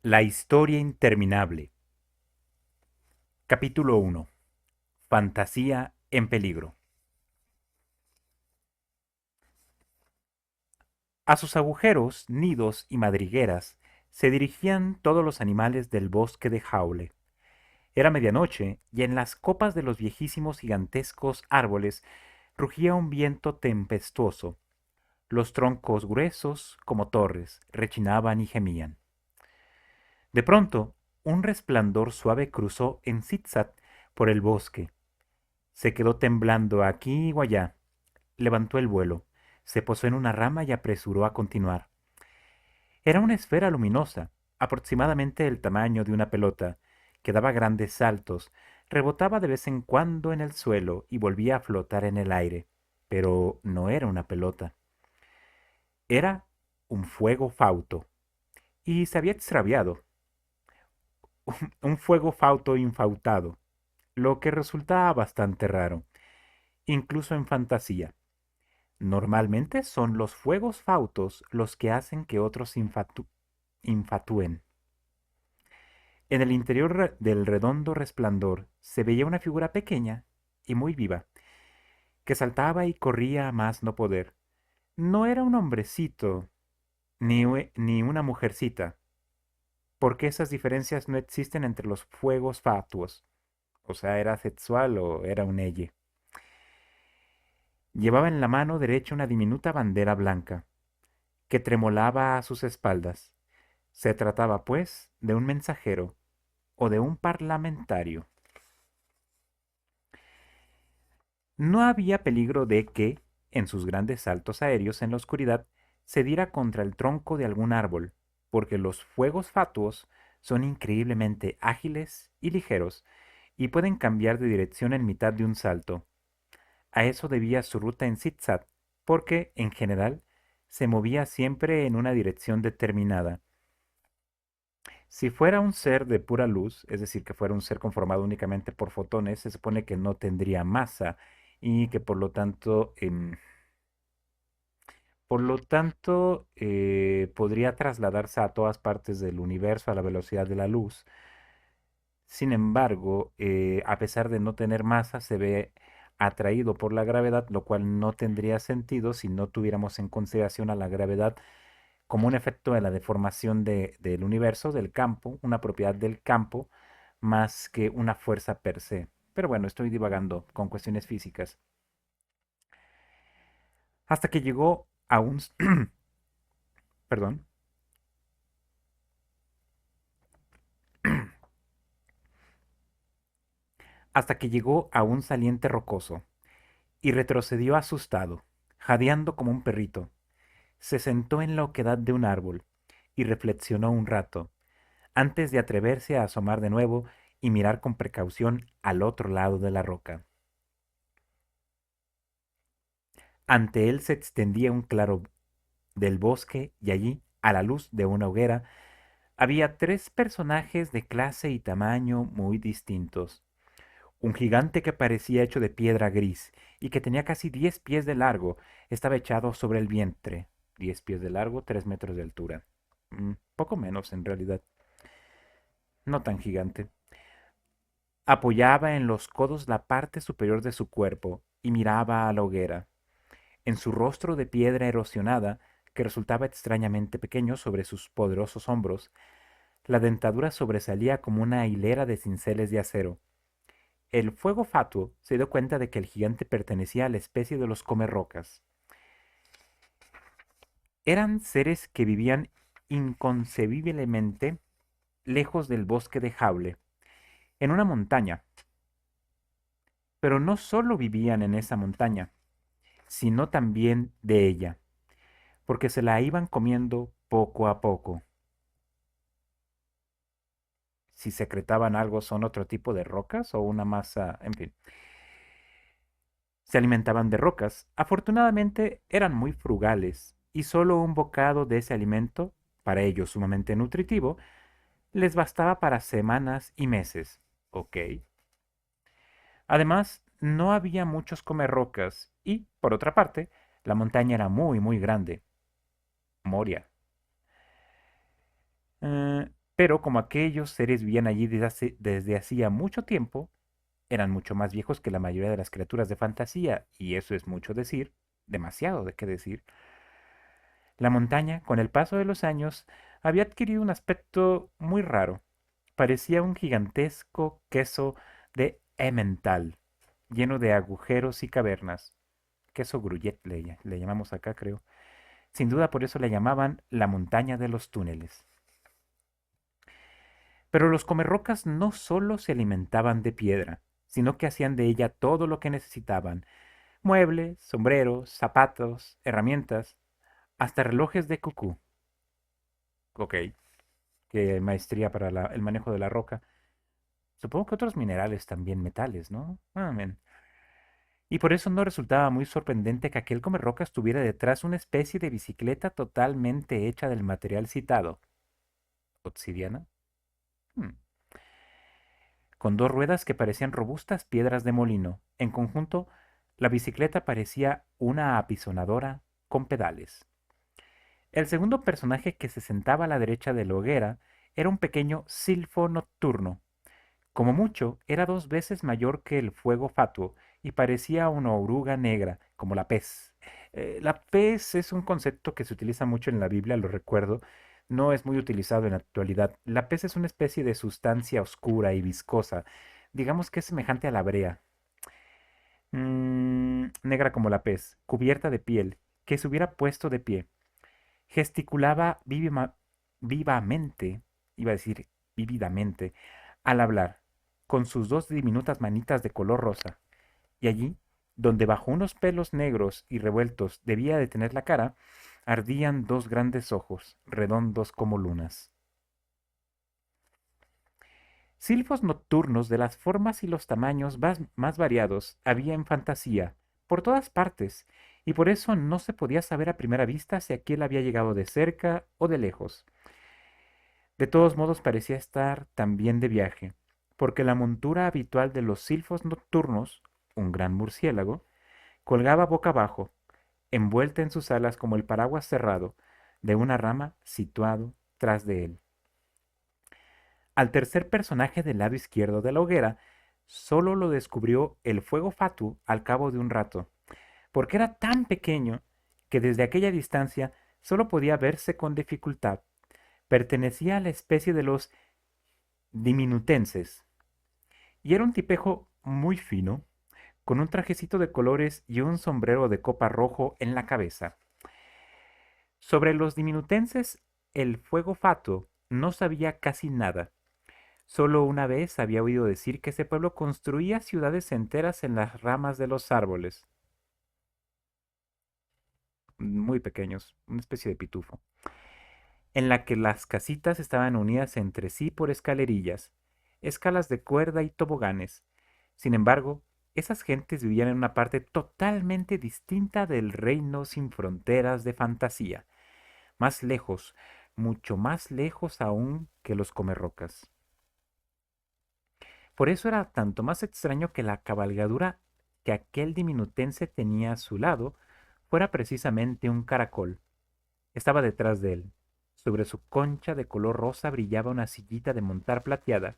La historia interminable. Capítulo 1. Fantasía en peligro. A sus agujeros, nidos y madrigueras se dirigían todos los animales del bosque de Jaule. Era medianoche y en las copas de los viejísimos gigantescos árboles rugía un viento tempestuoso. Los troncos gruesos, como torres, rechinaban y gemían. De pronto, un resplandor suave cruzó en zigzag por el bosque. Se quedó temblando aquí o allá. Levantó el vuelo, se posó en una rama y apresuró a continuar. Era una esfera luminosa, aproximadamente del tamaño de una pelota, que daba grandes saltos, rebotaba de vez en cuando en el suelo y volvía a flotar en el aire. Pero no era una pelota. Era un fuego fauto. Y se había extraviado. Un fuego fauto infautado, lo que resultaba bastante raro, incluso en fantasía. Normalmente son los fuegos fautos los que hacen que otros infatúen. En el interior del redondo resplandor se veía una figura pequeña y muy viva, que saltaba y corría a más no poder. No era un hombrecito, ni una mujercita, porque esas diferencias no existen entre los fuegos fatuos. O sea, era sexual o era un elle. Llevaba en la mano derecha una diminuta bandera blanca, que tremolaba a sus espaldas. Se trataba, pues, de un mensajero o de un parlamentario. No había peligro de que, en sus grandes saltos aéreos en la oscuridad, se diera contra el tronco de algún árbol, porque los fuegos fatuos son increíblemente ágiles y ligeros y pueden cambiar de dirección en mitad de un salto. A eso debía su ruta en zigzag, porque, en general, se movía siempre en una dirección determinada. Si fuera un ser de pura luz, es decir, que fuera un ser conformado únicamente por fotones, se supone que no tendría masa y que por lo tanto, podría trasladarse a todas partes del universo a la velocidad de la luz. Sin embargo, a pesar de no tener masa, se ve atraído por la gravedad, lo cual no tendría sentido si no tuviéramos en consideración a la gravedad como un efecto de la deformación del universo, del campo, una propiedad del campo, más que una fuerza per se. Pero bueno, estoy divagando con cuestiones físicas. Hasta que llegó a un... perdón. Hasta que llegó a un saliente rocoso, y retrocedió asustado, jadeando como un perrito. Se sentó en la oquedad de un árbol, y reflexionó un rato, antes de atreverse a asomar de nuevo y mirar con precaución al otro lado de la roca. Ante él se extendía un claro del bosque y allí, a la luz de una hoguera, había tres personajes de clase y tamaño muy distintos. Un gigante que parecía hecho de piedra gris y que tenía casi 10 pies de largo estaba echado sobre el vientre. 10 pies de largo, 3 metros de altura. Poco menos en realidad. No tan gigante. Apoyaba en los codos la parte superior de su cuerpo y miraba a la hoguera. En su rostro de piedra erosionada, que resultaba extrañamente pequeño sobre sus poderosos hombros, la dentadura sobresalía como una hilera de cinceles de acero. El fuego fatuo se dio cuenta de que el gigante pertenecía a la especie de los comerrocas. Eran seres que vivían inconcebiblemente lejos del bosque de Jaule, en una montaña. Pero no solo vivían en esa montaña, sino también de ella, porque se la iban comiendo poco a poco. Si secretaban algo, son otro tipo de rocas o una masa, en fin. Se alimentaban de rocas. Afortunadamente eran muy frugales y solo un bocado de ese alimento, para ellos sumamente nutritivo, les bastaba para semanas y meses. ¿Ok? Además, no había muchos comerrocas y, por otra parte, la montaña era muy, muy grande. Moria. Pero como aquellos seres vivían allí desde hacía mucho tiempo, eran mucho más viejos que la mayoría de las criaturas de fantasía, y eso es mucho decir, demasiado de qué decir. La montaña, con el paso de los años, había adquirido un aspecto muy raro. Parecía un gigantesco queso de Emmental, lleno de agujeros y cavernas. Queso Gruyère le llamamos acá, creo. Sin duda por eso le llamaban la montaña de los túneles. Pero los comerrocas no solo se alimentaban de piedra, sino que hacían de ella todo lo que necesitaban: muebles, sombreros, zapatos, herramientas, hasta relojes de cucú. Ok, qué maestría para el manejo de la roca. Supongo que otros minerales también, metales, ¿no? Amén. Y por eso no resultaba muy sorprendente que aquel comerrocas tuviera detrás una especie de bicicleta totalmente hecha del material citado. ¿Obsidiana? Hmm. Con dos ruedas que parecían robustas piedras de molino. En conjunto, la bicicleta parecía una apisonadora con pedales. El segundo personaje que se sentaba a la derecha de la hoguera era un pequeño silfo nocturno. Como mucho, era 2 veces mayor que el fuego fatuo y parecía una oruga negra, como la pez. La pez es un concepto que se utiliza mucho en la Biblia, lo recuerdo. No es muy utilizado en la actualidad. La pez es una especie de sustancia oscura y viscosa. Digamos que es semejante a la brea. Negra como la pez, cubierta de piel, que se hubiera puesto de pie. Gesticulaba vivamente, iba a decir vívidamente, al hablar, con sus dos diminutas manitas de color rosa, y allí, donde bajo unos pelos negros y revueltos debía de tener la cara, ardían dos grandes ojos, redondos como lunas. Silfos nocturnos de las formas y los tamaños más variados había en fantasía, por todas partes, y por eso no se podía saber a primera vista si aquel había llegado de cerca o de lejos. De todos modos parecía estar también de viaje, porque la montura habitual de los silfos nocturnos, un gran murciélago, colgaba boca abajo, envuelta en sus alas como el paraguas cerrado de una rama situado tras de él. Al tercer personaje del lado izquierdo de la hoguera, solo lo descubrió el fuego fatu al cabo de un rato, porque era tan pequeño que desde aquella distancia solo podía verse con dificultad. Pertenecía a la especie de los diminutenses, y era un tipejo muy fino, con un trajecito de colores y un sombrero de copa rojo en la cabeza. Sobre los diminutenses, el fuego fatuo no sabía casi nada. Solo una vez había oído decir que ese pueblo construía ciudades enteras en las ramas de los árboles, muy pequeños, una especie de pitufo, en la que las casitas estaban unidas entre sí por escalerillas, escalas de cuerda y toboganes. Sin embargo, esas gentes vivían en una parte totalmente distinta del reino sin fronteras de fantasía, más lejos, mucho más lejos aún que los comerrocas. Por eso era tanto más extraño que la cabalgadura que aquel diminutense tenía a su lado fuera precisamente un caracol. Estaba detrás de él. Sobre su concha de color rosa brillaba una sillita de montar plateada,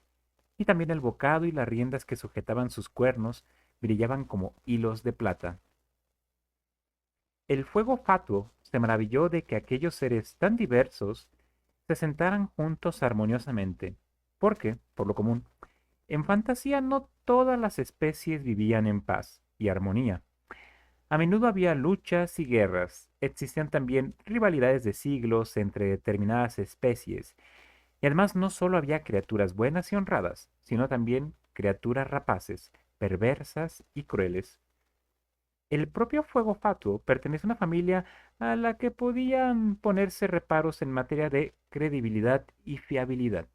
y también el bocado y las riendas que sujetaban sus cuernos brillaban como hilos de plata. El fuego fatuo se maravilló de que aquellos seres tan diversos se sentaran juntos armoniosamente, porque, por lo común, en fantasía no todas las especies vivían en paz y armonía. A menudo había luchas y guerras. Existían también rivalidades de siglos entre determinadas especies. Y además no solo había criaturas buenas y honradas, sino también criaturas rapaces, perversas y crueles. El propio fuego fatuo pertenece a una familia a la que podían ponerse reparos en materia de credibilidad y fiabilidad.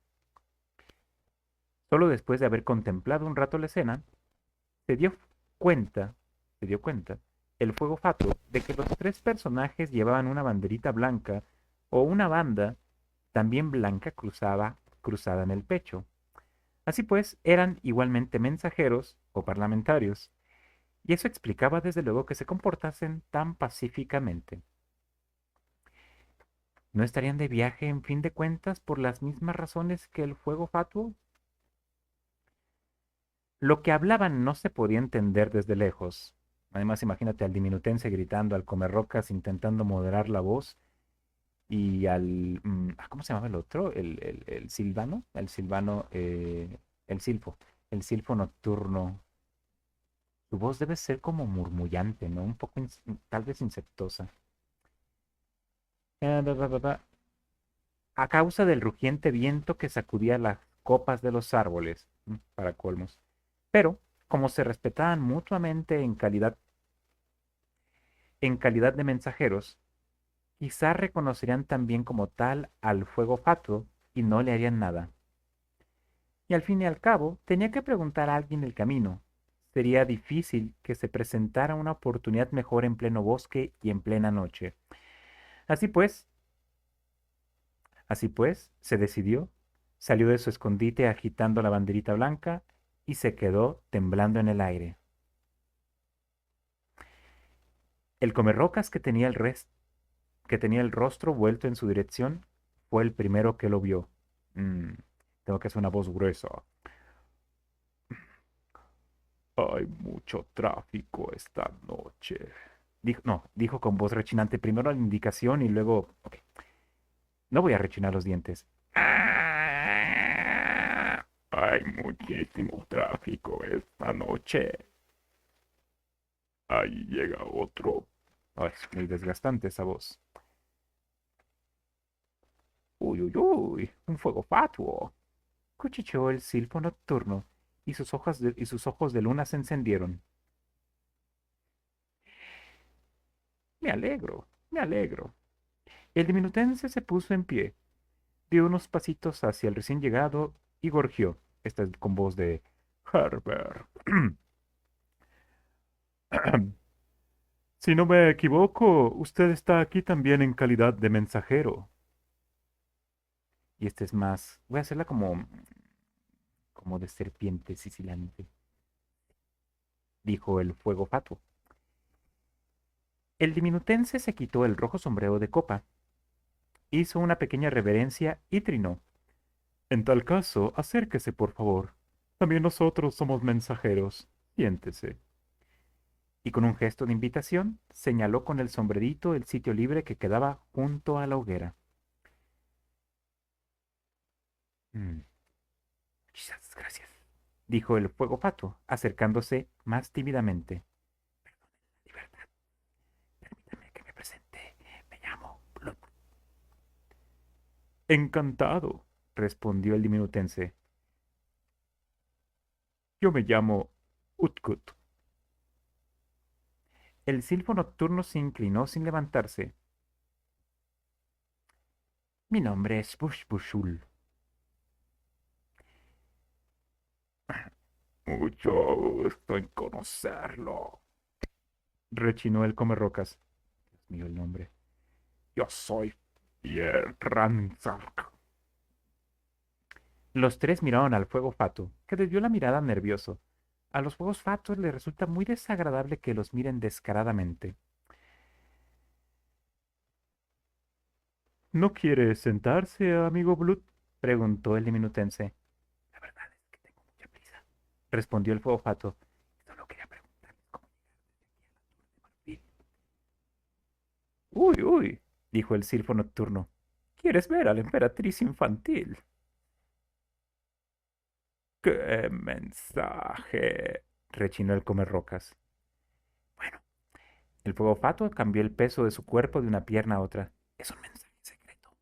Solo después de haber contemplado un rato la escena, se dio cuenta, se dio cuenta, el fuego fatuo, de que los tres personajes llevaban una banderita blanca o una banda también blanca cruzada en el pecho. Así pues, eran igualmente mensajeros o parlamentarios, y eso explicaba desde luego que se comportasen tan pacíficamente. ¿No estarían de viaje en fin de cuentas por las mismas razones que el fuego fatuo? Lo que hablaban no se podía entender desde lejos. Además, imagínate al diminutense gritando, al comerrocas intentando moderar la voz y ¿cómo se llamaba el otro? El silvano, el silfo, el silfo nocturno. Su voz debe ser como murmullante, ¿no? Un poco, tal vez insectosa. Ba, ba, ba, ba. A causa del rugiente viento que sacudía las copas de los árboles, para colmos. Pero, como se respetaban mutuamente en calidad de mensajeros, quizá reconocerían también como tal al fuego fatuo y no le harían nada. Y al fin y al cabo, tenía que preguntar a alguien el camino. Sería difícil que se presentara una oportunidad mejor en pleno bosque y en plena noche. Así pues, así pues, se decidió, salió de su escondite agitando la banderita blanca y se quedó temblando en el aire. El comerrocas que tenía el rostro vuelto en su dirección fue el primero que lo vio. Mm, tengo que hacer una voz gruesa. Hay mucho tráfico esta noche. Dijo, no, dijo con voz rechinante primero la indicación y luego, ok, no voy a rechinar los dientes. Hay muchísimo tráfico esta noche. Ahí llega otro. Ay, es muy desgastante esa voz. Uy, uy, uy, un fuego fatuo. Cuchicheó el silfo nocturno y sus ojos de luna se encendieron. Me alegro, me alegro. El diminutense se puso en pie, dio unos pasitos hacia el recién llegado y gorjeó, esta es con voz de Herbert. Si no me equivoco, usted está aquí también en calidad de mensajero. Y este es más, voy a hacerla como de serpiente sicilante, dijo el fuego fatuo. El diminutense se quitó el rojo sombrero de copa, hizo una pequeña reverencia y trinó. En tal caso, acérquese, por favor. También nosotros somos mensajeros. Siéntese. Y con un gesto de invitación, señaló con el sombrerito el sitio libre que quedaba junto a la hoguera. "Mm, muchas gracias", dijo el fuego fatuo, acercándose más tímidamente. Libertad, permítame que me presente. Me llamo Blood. Encantado, respondió el diminutense. Yo me llamo Utkut. El silfo nocturno se inclinó sin levantarse. Mi nombre es Bushbushul. Mucho gusto en conocerlo, rechinó el comerrocas. Dios mío, el nombre. Yo soy Pierre Ransack. Los tres miraron al fuego fatuo, que desvió la mirada nervioso. A los fuegos fatuos les resulta muy desagradable que los miren descaradamente. ¿No quiere sentarse, amigo Blood? Preguntó el diminutense. La verdad es que tengo mucha prisa, respondió el fuego fatuo. Solo quería preguntarles cómo llegar desde aquí a la Torre de Marfil. Uy, uy, dijo el silfo nocturno. ¿Quieres ver a la emperatriz infantil? ¡Qué mensaje! Rechinó el comerrocas. Bueno, el fuego fatuo cambió el peso de su cuerpo de una pierna a otra. Es un mensaje secreto.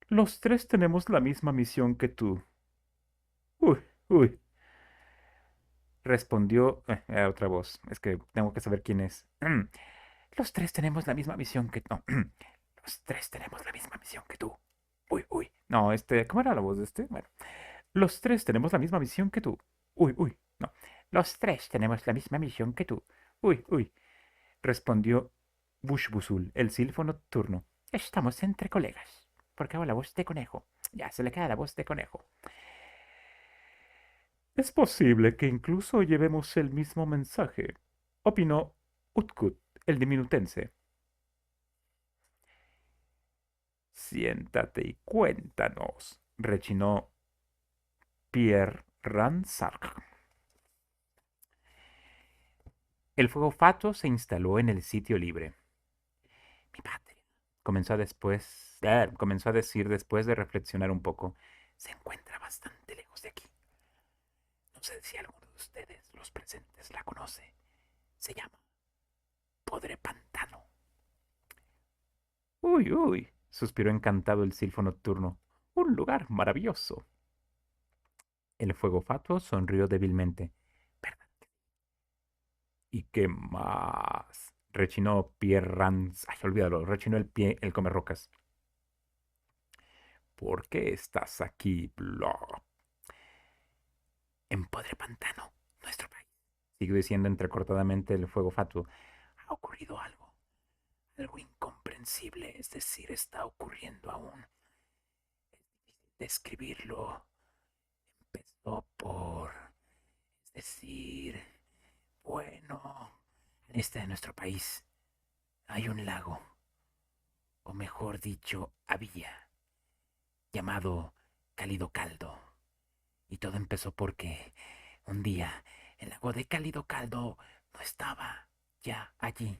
Los tres tenemos la misma misión que tú. Uy, uy, respondió otra voz. Es que tengo que saber quién es. Los tres tenemos la misma misión que... No, los tres tenemos la misma misión que tú. Uy, uy. No, ¿cómo era la voz de este? Bueno, los tres tenemos la misma misión que tú. Uy, uy. No, los tres tenemos la misma misión que tú. Uy, uy. Respondió Bushbusul, el silfo nocturno. Estamos entre colegas. Porque hago la voz de conejo. Ya se le queda la voz de conejo. Es posible que incluso llevemos el mismo mensaje, opinó Utkut, el diminutense. Siéntate y cuéntanos, rechinó Pierre Ransard. El fuego fatuo se instaló en el sitio libre. Mi patria, comenzó a decir después de reflexionar un poco, se encuentra bastante lejos de aquí. No sé si alguno de ustedes, los presentes, la conoce. Se llama Podre Pantano. Uy, uy, suspiró encantado el silfo nocturno. Un lugar maravilloso. El fuego fatuo sonrió débilmente. ¿Verdad? ¿Y qué más? Rechinó Pierre Rans. Ay, olvídalo, rechinó el pie el comerrocas. ¿Por qué estás aquí, Blob? En Podre Pantano, nuestro país. Siguió diciendo entrecortadamente el fuego fatuo. Ha ocurrido algo. Algo incomprensible, es decir, está ocurriendo aún. Es difícil describirlo. Empezó por... Es decir, bueno, en este de nuestro país hay un lago, o mejor dicho, había, llamado Cálido Caldo. Y todo empezó porque un día el lago de Cálido Caldo no estaba ya allí.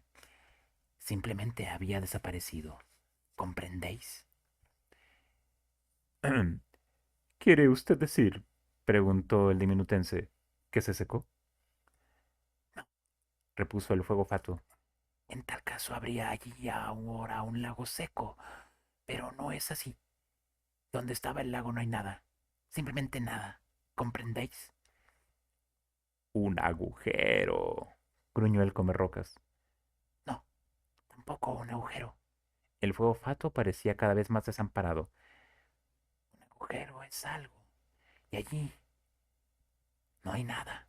Simplemente había desaparecido. ¿Comprendéis? ¿Quiere usted decir, preguntó el diminutense, que se secó? No, repuso el fuego fatuo. En tal caso habría allí ahora un lago seco, pero no es así. Donde estaba el lago no hay nada, simplemente nada. ¿Comprendéis? Un agujero, gruñó el comerrocas. No, tampoco un agujero. El fuego fatuo parecía cada vez más desamparado. Un agujero es algo, y allí no hay nada.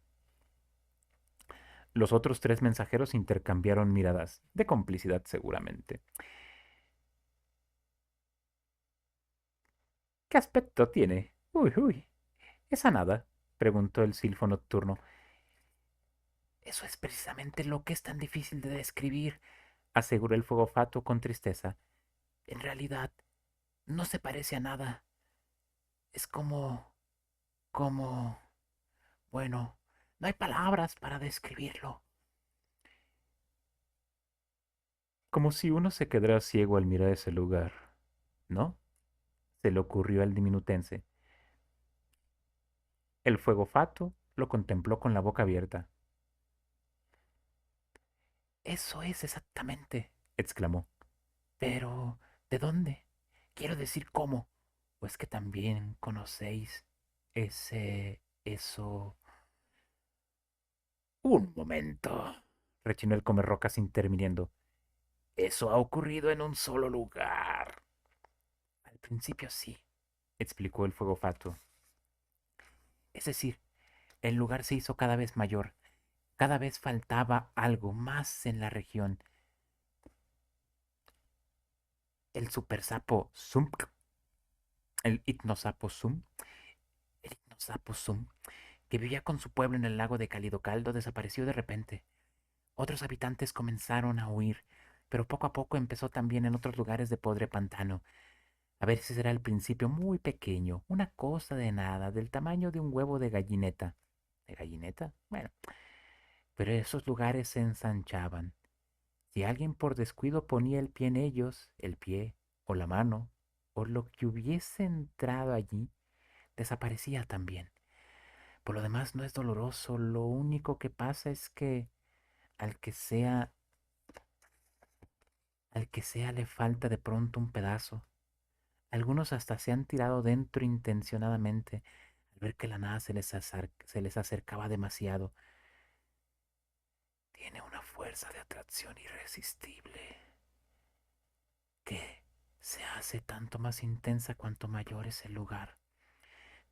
Los otros tres mensajeros intercambiaron miradas, de complicidad seguramente. ¿Qué aspecto tiene? Uy, uy. ¿Esa nada? Preguntó el silfo nocturno. Eso es precisamente lo que es tan difícil de describir, aseguró el fuego fatuo con tristeza. En realidad, no se parece a nada. Es como, bueno, no hay palabras para describirlo. Como si uno se quedara ciego al mirar ese lugar, ¿no? Se le ocurrió al diminutense. El fuego fatuo lo contempló con la boca abierta. Eso es exactamente, exclamó. Pero, ¿de dónde? Quiero decir cómo. ¿O es que también conocéis eso? Un momento, rechinó el comerrocas interviniendo. Eso ha ocurrido en un solo lugar. Al principio sí, explicó el fuego fatuo. Es decir, el lugar se hizo cada vez mayor. Cada vez faltaba algo más en la región. El super sapo Sump, el hipnosapo Sum, el hipnosapo Sum, que vivía con su pueblo en el lago de Cálido Caldo, desapareció de repente. Otros habitantes comenzaron a huir, pero poco a poco empezó también en otros lugares de Podre Pantano. A veces era al principio muy pequeño, una cosa de nada, del tamaño de un huevo de gallineta. ¿De gallineta? Bueno, pero esos lugares se ensanchaban. Si alguien por descuido ponía el pie en ellos, el pie, o la mano, o lo que hubiese entrado allí, desaparecía también. Por lo demás no es doloroso, lo único que pasa es que al que sea, al que sea le falta de pronto un pedazo. Algunos hasta se han tirado dentro intencionadamente al ver que la nada se les acercaba demasiado. Tiene una fuerza de atracción irresistible que se hace tanto más intensa cuanto mayor es el lugar.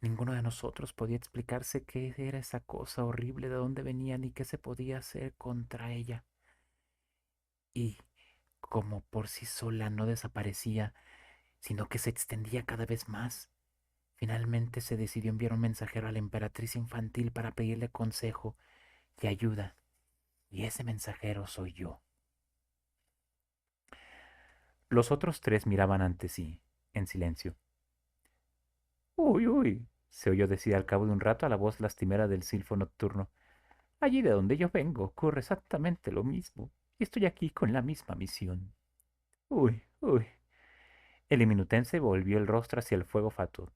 Ninguno de nosotros podía explicarse qué era esa cosa horrible, de dónde venía ni qué se podía hacer contra ella. Y como por sí sola no desaparecía, sino que se extendía cada vez más, finalmente se decidió enviar un mensajero a la emperatriz infantil para pedirle consejo y ayuda. Y ese mensajero soy yo. Los otros tres miraban ante sí. en silencio. Uy, uy, se oyó decir al cabo de un rato a la voz lastimera del silfo nocturno. Allí de donde yo vengo ocurre exactamente lo mismo, y estoy aquí con la misma misión. Uy, uy. El iminutense volvió el rostro hacia el fuego fatuo.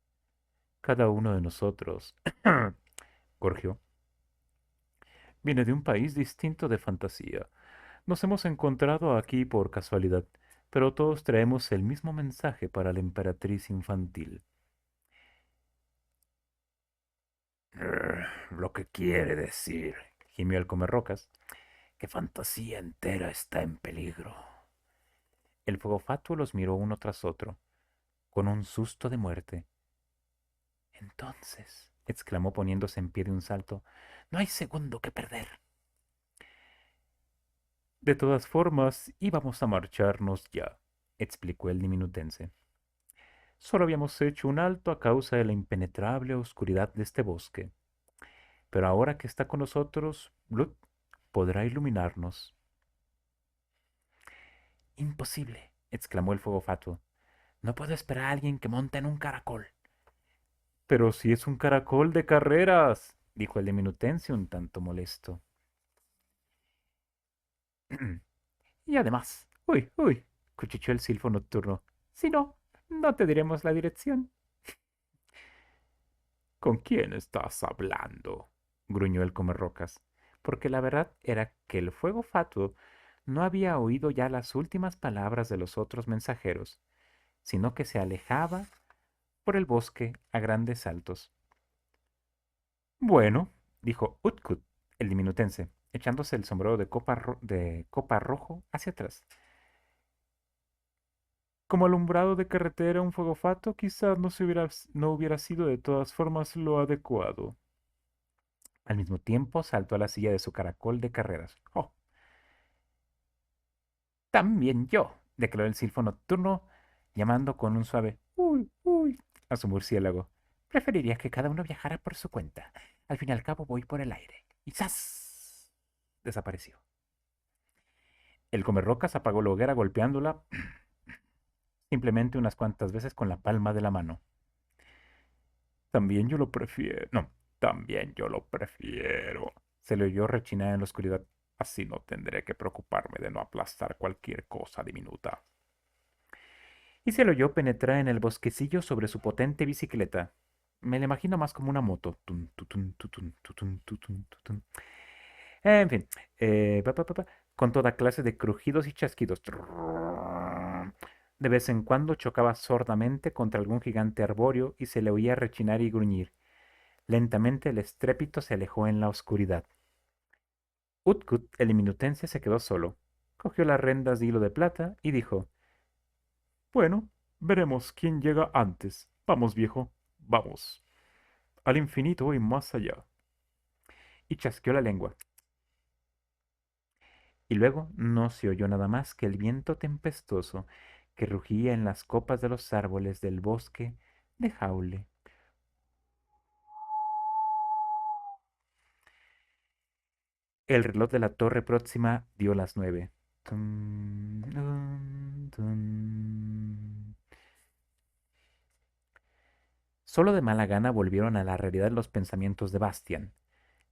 Cada uno de nosotros, gorgió, viene de un país distinto de fantasía. Nos hemos encontrado aquí por casualidad, pero todos traemos el mismo mensaje para la emperatriz infantil. Lo que quiere decir, gimió el comerrocas, que fantasía entera está en peligro. El fuego fatuo los miró uno tras otro, con un susto de muerte. Entonces, exclamó poniéndose en pie de un salto, no hay segundo que perder. De todas formas, íbamos a marcharnos ya, explicó el diminutense. Solo habíamos hecho un alto a causa de la impenetrable oscuridad de este bosque. Pero ahora que está con nosotros, Blood podrá iluminarnos. Imposible, exclamó el fuego fatuo. No puedo esperar a alguien que monte en un caracol. Pero si es un caracol de carreras, dijo el diminutense un tanto molesto. Y además, uy, uy, cuchicheó el silfo nocturno. Si no, no te diremos la dirección. ¿Con quién estás hablando? Gruñó el comerrocas, porque la verdad era que el fuego fatuo no había oído ya las últimas palabras de los otros mensajeros, sino que se alejaba por el bosque a grandes saltos. Bueno, dijo Utkut, el diminutense, echándose el sombrero de copa rojo hacia atrás. Como alumbrado de carretera, un fuego fatuo quizás no hubiera sido de todas formas lo adecuado. Al mismo tiempo saltó a la silla de su caracol de carreras. ¡Oh! También yo, declaró el silfo nocturno, llamando con un suave uy, uy a su murciélago. Preferiría que cada uno viajara por su cuenta. Al fin y al cabo voy por el aire. Y ¡zas! Desapareció. El comerrocas apagó la hoguera golpeándola simplemente unas cuantas veces con la palma de la mano. También yo lo prefiero. No, también yo lo prefiero. Se le oyó rechinar en la oscuridad. Así no tendré que preocuparme de no aplastar cualquier cosa diminuta. Y se le oyó penetrar en el bosquecillo sobre su potente bicicleta. Me la imagino más como una moto. Tun, tutun, tutun, tutun, tutun, tutun. En fin, con toda clase de crujidos y chasquidos. De vez en cuando chocaba sordamente contra algún gigante arbóreo y se le oía rechinar y gruñir. Lentamente el estrépito se alejó en la oscuridad. Utkut, el minutense, se quedó solo. Cogió las rendas de hilo de plata y dijo: Bueno, veremos quién llega antes. Vamos, viejo, vamos. Al infinito y más allá. Y chasqueó la lengua. Y luego no se oyó nada más que el viento tempestuoso que rugía en las copas de los árboles del bosque de Jaule. El reloj de la torre próxima dio las 9. Tun, tun, tun. Solo de mala gana volvieron a la realidad los pensamientos de Bastian.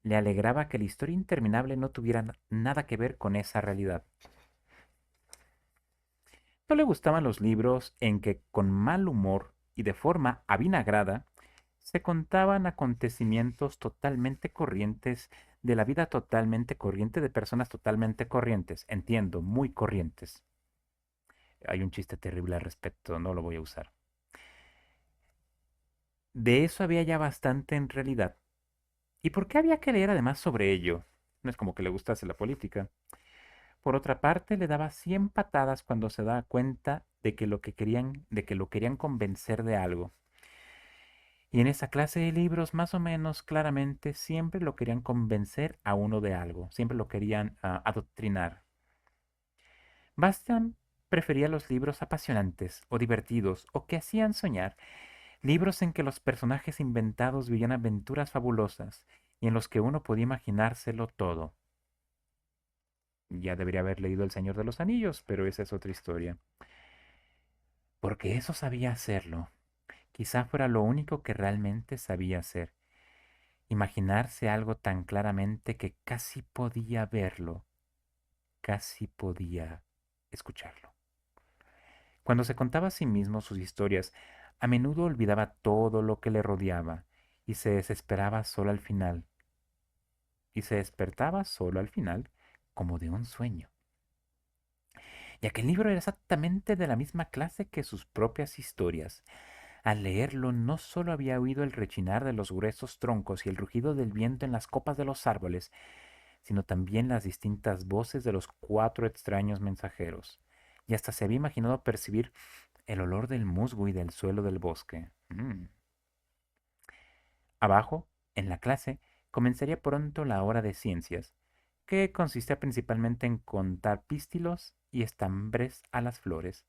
Le alegraba que la historia interminable no tuviera nada que ver con esa realidad. No le gustaban los libros en que, con mal humor y de forma avinagrada, se contaban acontecimientos totalmente corrientes de la vida totalmente corriente de personas totalmente corrientes. Entiendo, muy corrientes. Hay un chiste terrible al respecto, no lo voy a usar. De eso había ya bastante en realidad. ¿Y por qué había que leer además sobre ello? No es como que le gustase la política. Por otra parte, le daba 100 patadas cuando se daba cuenta de que lo querían convencer de algo. Y en esa clase de libros, más o menos claramente, siempre lo querían convencer a uno de algo, siempre lo querían adoctrinar. Bastian prefería los libros apasionantes o divertidos o que hacían soñar, libros en que los personajes inventados vivían aventuras fabulosas y en los que uno podía imaginárselo todo. Ya debería haber leído El Señor de los Anillos, pero esa es otra historia. porque eso sabía hacerlo. Quizá fuera lo único que realmente sabía hacer. Imaginarse algo tan claramente que casi podía verlo, casi podía escucharlo. Cuando se contaba a sí mismo sus historias, a menudo olvidaba todo lo que le rodeaba y se desesperaba solo al final, y se despertaba solo al final como de un sueño. Y aquel libro era exactamente de la misma clase que sus propias historias. Al leerlo no solo había oído el rechinar de los gruesos troncos y el rugido del viento en las copas de los árboles, sino también las distintas voces de los cuatro extraños mensajeros, y hasta se había imaginado percibir el olor del musgo y del suelo del bosque. Abajo, en la clase, comenzaría pronto la hora de ciencias, que consistía principalmente en contar pístilos y estambres a las flores.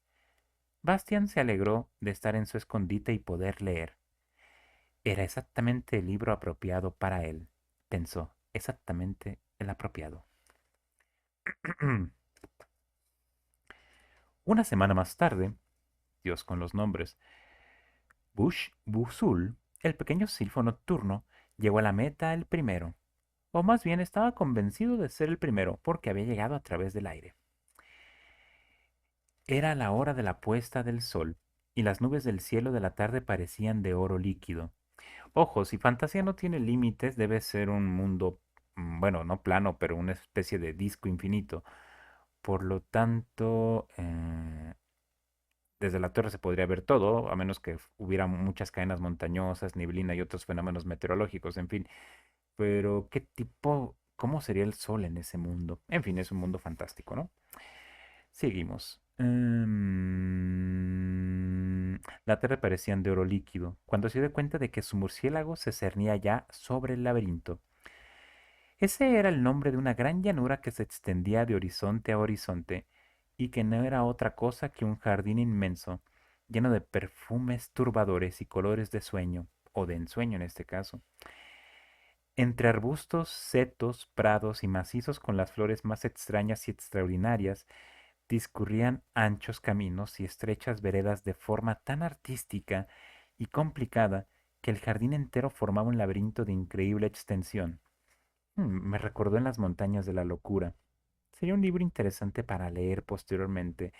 Bastian se alegró de estar en su escondite y poder leer. Era exactamente el libro apropiado para él, pensó, exactamente el apropiado. Una semana más tarde, Dios con los nombres, Bush Busul, el pequeño silfo nocturno, llegó a la meta el primero, o más bien estaba convencido de ser el primero porque había llegado a través del aire. Era la hora de la puesta del sol, y las nubes del cielo de la tarde parecían de oro líquido. Ojo, si fantasía no tiene límites, debe ser un mundo, bueno, no plano, pero una especie de disco infinito. Por lo tanto, desde la Tierra se podría ver todo, a menos que hubiera muchas cadenas montañosas, neblina y otros fenómenos meteorológicos, en fin. Pero, ¿qué tipo, cómo sería el Sol en ese mundo? En fin, es un mundo fantástico, ¿no? Seguimos. La Tierra parecía de oro líquido, cuando se dio cuenta de que su murciélago se cernía ya sobre el laberinto. Ese era el nombre de una gran llanura que se extendía de horizonte a horizonte y que no era otra cosa que un jardín inmenso, lleno de perfumes turbadores y colores de sueño, o de ensueño en este caso. Entre arbustos, setos, prados y macizos con las flores más extrañas y extraordinarias, discurrían anchos caminos y estrechas veredas de forma tan artística y complicada que el jardín entero formaba un laberinto de increíble extensión. Me recordó en las montañas de la locura. Sería un libro interesante para leer posteriormente.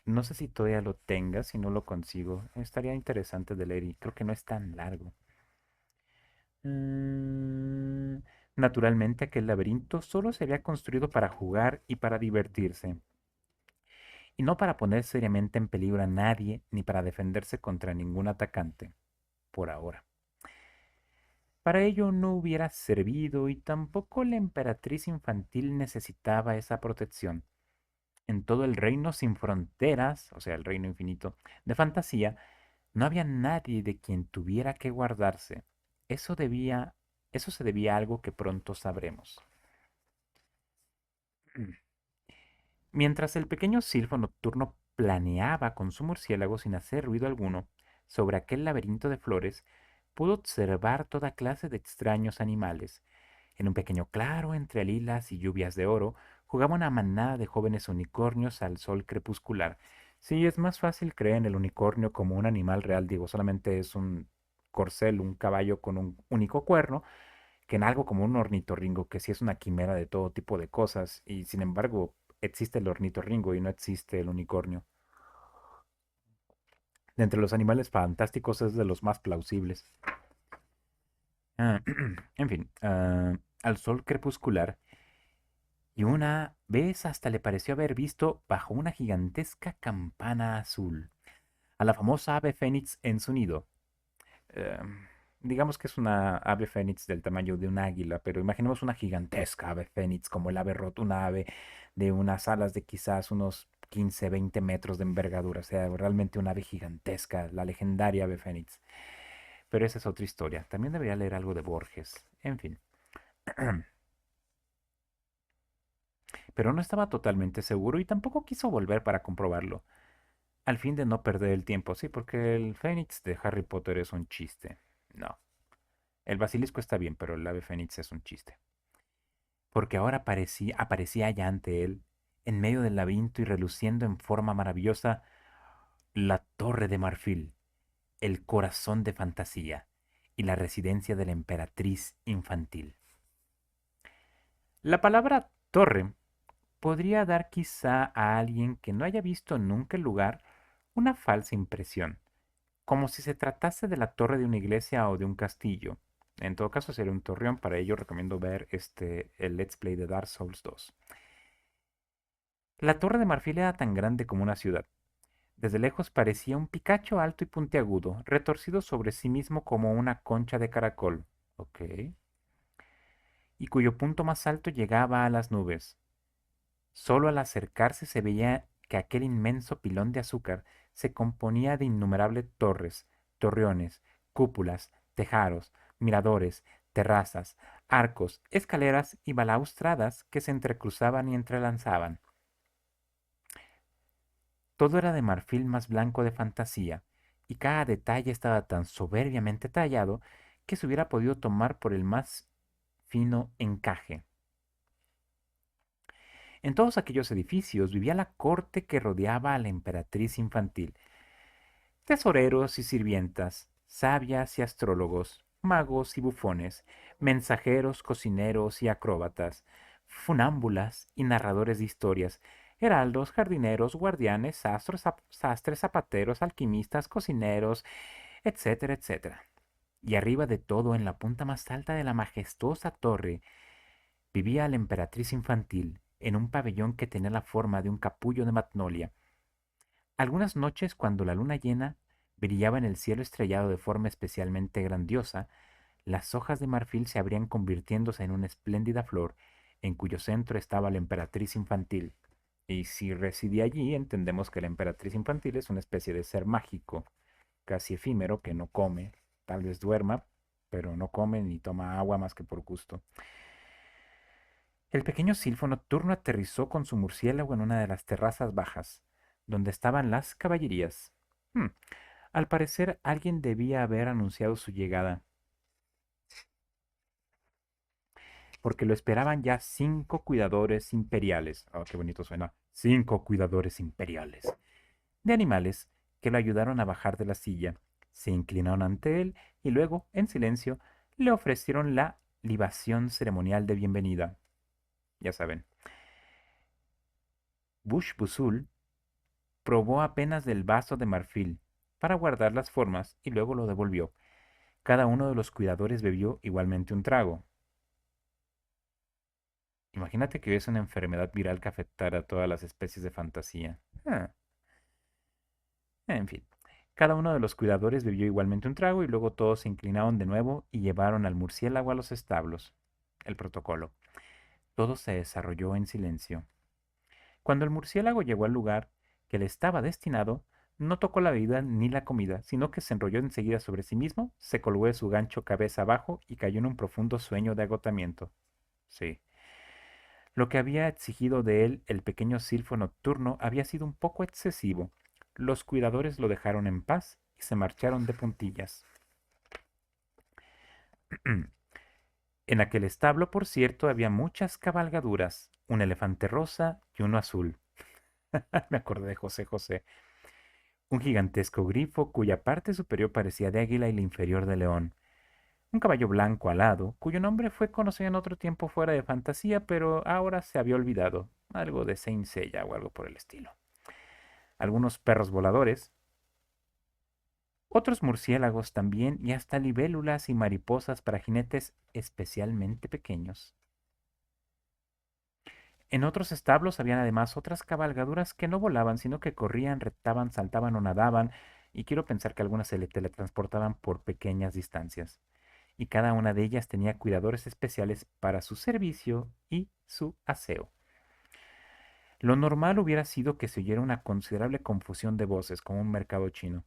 No sé si todavía lo tenga, si no lo consigo. Estaría interesante de leer y creo que no es tan largo. Mm, Naturalmente, aquel laberinto solo se había construido para jugar y para divertirse, y no para poner seriamente en peligro a nadie ni para defenderse contra ningún atacante, por ahora. Para ello no hubiera servido y tampoco la emperatriz infantil necesitaba esa protección. En todo el reino sin fronteras, o sea, el reino infinito de fantasía, no había nadie de quien tuviera que guardarse. Eso debía, eso se debía a algo que pronto sabremos. Mientras el pequeño silfo nocturno planeaba con su murciélago sin hacer ruido alguno sobre aquel laberinto de flores, pudo observar toda clase de extraños animales. En un pequeño claro entre lilas y lluvias de oro, jugaba una manada de jóvenes unicornios al sol crepuscular. Sí, es más fácil creer en el unicornio como un animal real, digo, solamente es un corcel, un caballo con un único cuerno, que en algo como un ornitorrinco, que sí es una quimera de todo tipo de cosas, y sin embargo existe el ornitorrinco y no existe el unicornio. De entre los animales fantásticos es de los más plausibles. Ah, en fin, al sol crepuscular, y una vez hasta le pareció haber visto bajo una gigantesca campana azul a la famosa ave fénix en su nido. Em, digamos que es una ave fénix del tamaño de un águila, pero imaginemos una gigantesca ave fénix como el ave rot, una ave de unas alas de quizás unos 15, 20 metros de envergadura, o sea, realmente una ave gigantesca, la legendaria ave fénix. Pero esa es otra historia. También debería leer algo de Borges. En fin. Pero no estaba totalmente seguro y tampoco quiso volver para comprobarlo. Al fin de no perder el tiempo, sí, porque el Fénix de Harry Potter es un chiste. No. El basilisco está bien, pero el ave Fénix es un chiste. Porque ahora aparecía allá ante él, en medio del laberinto y reluciendo en forma maravillosa, La Torre de Marfil, el corazón de fantasía y la residencia de la emperatriz infantil. La palabra torre podría dar quizá a alguien que no haya visto nunca el lugar una falsa impresión, como si se tratase de la torre de una iglesia o de un castillo. En todo caso sería un torreón, para ello recomiendo ver el Let's Play de Dark Souls 2. La Torre de Marfil era tan grande como una ciudad. Desde lejos parecía un picacho alto y puntiagudo, retorcido sobre sí mismo como una concha de caracol. Ok. Y cuyo punto más alto llegaba a las nubes. Solo al acercarse se veía que aquel inmenso pilón de azúcar se componía de innumerables torres, torreones, cúpulas, tejados, miradores, terrazas, arcos, escaleras y balaustradas que se entrecruzaban y entrelazaban. Todo era de marfil más blanco de fantasía, y cada detalle estaba tan soberbiamente tallado que se hubiera podido tomar por el más fino encaje. En todos aquellos edificios vivía la corte que rodeaba a la emperatriz infantil. Tesoreros y sirvientas, sabias y astrólogos, magos y bufones, mensajeros, cocineros y acróbatas, funámbulas y narradores de historias, heraldos, jardineros, guardianes, sastres, zapateros, alquimistas, cocineros, etcétera, etcétera. Y arriba de todo, en la punta más alta de la majestuosa torre, vivía la emperatriz infantil, en un pabellón que tenía la forma de un capullo de magnolia. Algunas noches, cuando la luna llena brillaba en el cielo estrellado de forma especialmente grandiosa, las hojas de marfil se abrían convirtiéndose en una espléndida flor, en cuyo centro estaba la emperatriz infantil. Y si residía allí, entendemos que la emperatriz infantil es una especie de ser mágico, casi efímero, que no come, tal vez duerma, pero no come ni toma agua más que por gusto. El pequeño silfo nocturno aterrizó con su murciélago en una de las terrazas bajas, donde estaban las caballerías. Hmm, Al parecer alguien debía haber anunciado su llegada, porque lo esperaban ya 5 cuidadores imperiales. Oh, qué bonito suena. 5 cuidadores imperiales. De animales que lo ayudaron a bajar de la silla, se inclinaron ante él y luego, en silencio, le ofrecieron la libación ceremonial de bienvenida. Ya saben, Bush Busul probó apenas del vaso de marfil para guardar las formas y luego lo devolvió. Cada uno de los cuidadores bebió igualmente un trago. Imagínate que hubiese una enfermedad viral que afectara a todas las especies de fantasía. En fin, cada uno de los cuidadores bebió igualmente un trago y luego todos se inclinaron de nuevo y llevaron al murciélago a los establos. El protocolo. Todo se desarrolló en silencio. Cuando el murciélago llegó al lugar que le estaba destinado, no tocó la bebida ni la comida, sino que se enrolló enseguida sobre sí mismo, se colgó de su gancho cabeza abajo y cayó en un profundo sueño de agotamiento. Sí. Lo que había exigido de él el pequeño silfo nocturno había sido un poco excesivo. Los cuidadores lo dejaron en paz y se marcharon de puntillas. En aquel establo, por cierto, había muchas cabalgaduras, un elefante rosa y uno azul. Me acordé de José José. Un gigantesco grifo cuya parte superior parecía de águila y la inferior de león. Un caballo blanco alado, cuyo nombre fue conocido en otro tiempo fuera de fantasía, pero ahora se había olvidado. Algo de Saint Seiya o algo por el estilo. Algunos perros voladores, otros murciélagos también y hasta libélulas y mariposas para jinetes especialmente pequeños. En otros establos habían además otras cabalgaduras que no volaban, sino que corrían, reptaban, saltaban o nadaban, y quiero pensar que algunas se le teletransportaban por pequeñas distancias. Y cada una de ellas tenía cuidadores especiales para su servicio y su aseo. Lo normal hubiera sido que se oyera una considerable confusión de voces, como un mercado chino.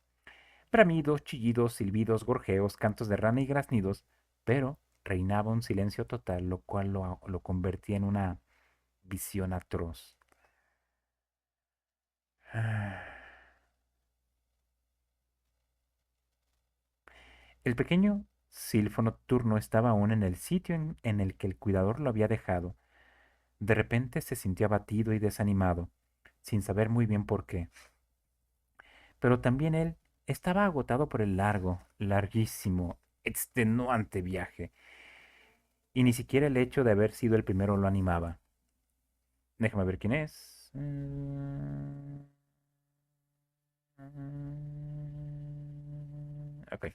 Bramidos, chillidos, silbidos, gorjeos, cantos de rana y graznidos, pero reinaba un silencio total, lo cual lo convertía en una visión atroz. El pequeño silfo nocturno estaba aún en el sitio en el que el cuidador lo había dejado. De repente se sintió abatido y desanimado, sin saber muy bien por qué. pero también él estaba agotado por el largo, larguísimo, extenuante viaje, y ni siquiera el hecho de haber sido el primero lo animaba. Déjame ver quién es. Ok.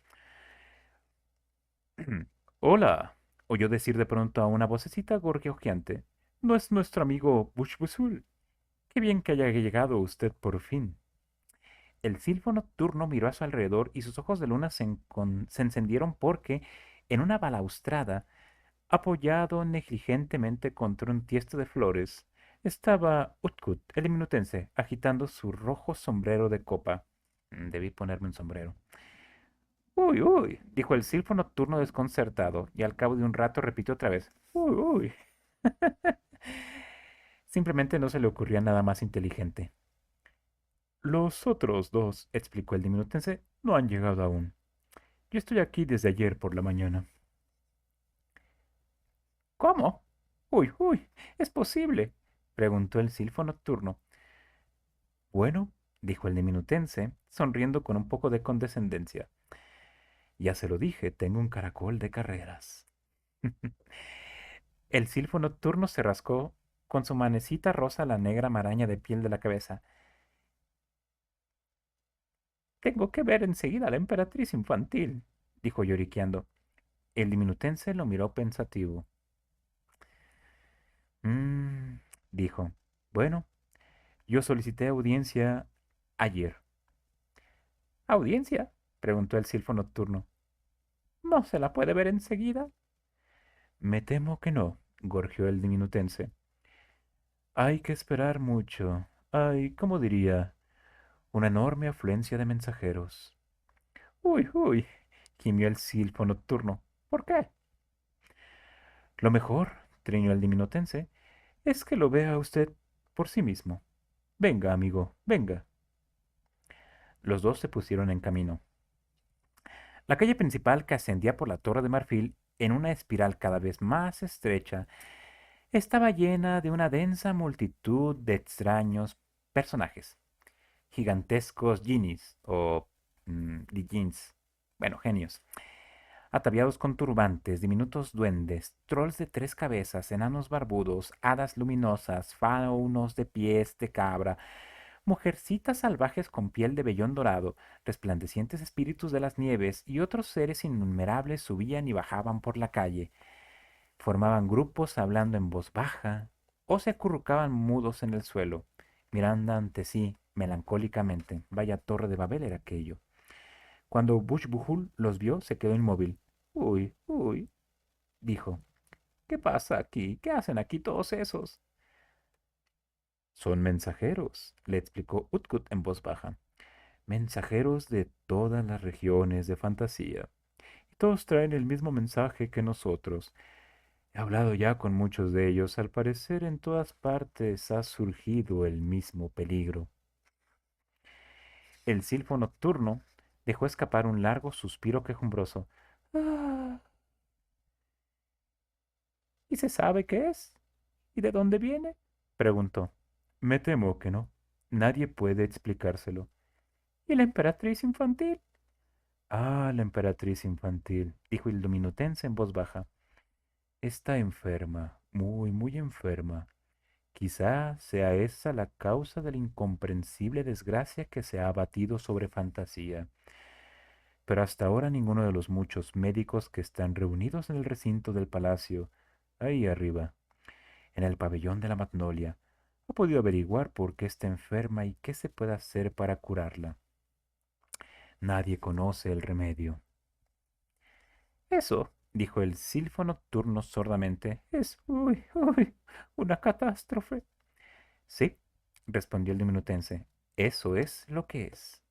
Hola, oyó decir de pronto a una vocecita gorjeante. ¿No es nuestro amigo Bushbusul? Qué bien que haya llegado usted por fin. El silfo nocturno miró a su alrededor y sus ojos de luna se encendieron porque, en una balaustrada, apoyado negligentemente contra un tiesto de flores, estaba Utkut, el diminutense, agitando su rojo sombrero de copa. Debí ponerme un sombrero. Uy, uy, dijo el silfo nocturno desconcertado, y al cabo de un rato repitió otra vez. Uy, uy. Simplemente no se le ocurría nada más inteligente. Los otros dos, explicó el diminutense, no han llegado aún. Yo estoy aquí desde ayer por la mañana. ¿Cómo? Uy, uy, ¿es posible? Preguntó el silfo nocturno. Bueno, dijo el diminutense, sonriendo con un poco de condescendencia. Ya se lo dije, tengo un caracol de carreras. El silfo nocturno se rascó con su manecita rosa la negra maraña de piel de la cabeza. Tengo que ver enseguida a la emperatriz infantil, dijo lloriqueando. El diminutense lo miró pensativo. Mmm, dijo. Bueno, yo solicité audiencia ayer. ¿Audiencia? Preguntó el silfo nocturno. ¿No se la puede ver enseguida? Me temo que no, gorjeó el diminutense. Hay que esperar mucho. Hay, ¿cómo diría? Una enorme afluencia de mensajeros. Uy, uy, gimió el silfo nocturno. ¿Por qué? Lo mejor, triñó el diminutense, es que lo vea usted por sí mismo. Venga, amigo, venga. Los dos se pusieron en camino. La calle principal que ascendía por la Torre de Marfil en una espiral cada vez más estrecha estaba llena de una densa multitud de extraños personajes, gigantescos genies o djinns, bueno, genios, ataviados con turbantes, diminutos duendes, trolls de tres cabezas, enanos barbudos, hadas luminosas, faunos de pies de cabra, mujercitas salvajes con piel de vellón dorado, resplandecientes espíritus de las nieves y otros seres innumerables subían y bajaban por la calle, formaban grupos hablando en voz baja o se acurrucaban mudos en el suelo, mirando ante sí melancólicamente. Vaya torre de Babel era aquello. Cuando Bushbuhul los vio, se quedó inmóvil. Uy, uy, dijo. ¿Qué pasa aquí? ¿Qué hacen aquí todos esos? Son mensajeros, le explicó Utkut en voz baja. Mensajeros de todas las regiones de fantasía. Y todos traen el mismo mensaje que nosotros. He hablado ya con muchos de ellos. Al parecer en todas partes ha surgido el mismo peligro. El silfo nocturno dejó escapar un largo suspiro quejumbroso. Ah, ¿y se sabe qué es? ¿Y de dónde viene? Preguntó. Me temo que no. Nadie puede explicárselo. ¿Y la emperatriz infantil? Ah, la emperatriz infantil, dijo el dominutense en voz baja. Está enferma, muy, muy enferma. Quizá sea esa la causa de la incomprensible desgracia que se ha abatido sobre Fantasía. Pero hasta ahora ninguno de los muchos médicos que están reunidos en el recinto del palacio, ahí arriba, en el pabellón de la Magnolia, ha podido averiguar por qué está enferma y qué se puede hacer para curarla. Nadie conoce el remedio. Eso, dijo el silfo nocturno sordamente, es, uy, uy, una catástrofe. Sí, respondió el diminutense, eso es lo que es.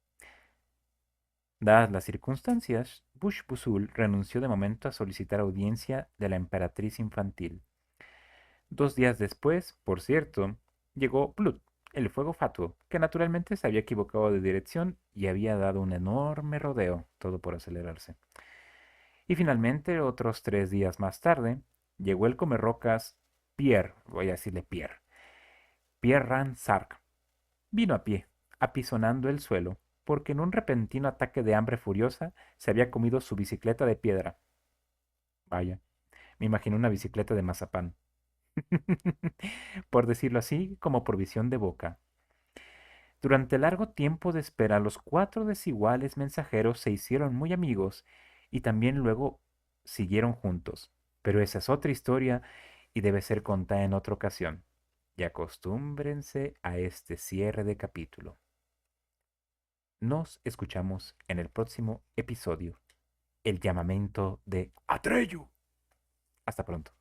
Dadas las circunstancias, Bushbusul renunció de momento a solicitar audiencia de la emperatriz infantil. 2 días después, por cierto, llegó Blut, el fuego fatuo, que naturalmente se había equivocado de dirección y había dado un enorme rodeo, todo por acelerarse. Y finalmente, otros 3 días más tarde, llegó el comerrocas Pierre, voy a decirle Pierre, Pierre Ransark. Vino a pie, apisonando el suelo, porque en un repentino ataque de hambre furiosa se había comido su bicicleta de piedra. Vaya, me imagino una bicicleta de mazapán. Por decirlo así, como provisión de boca. Durante largo tiempo de espera, los cuatro desiguales mensajeros se hicieron muy amigos y también luego siguieron juntos. Pero esa es otra historia y debe ser contada en otra ocasión. Y acostúmbrense a este cierre de capítulo. Nos escuchamos en el próximo episodio, el llamamiento de Atreyu. Hasta pronto.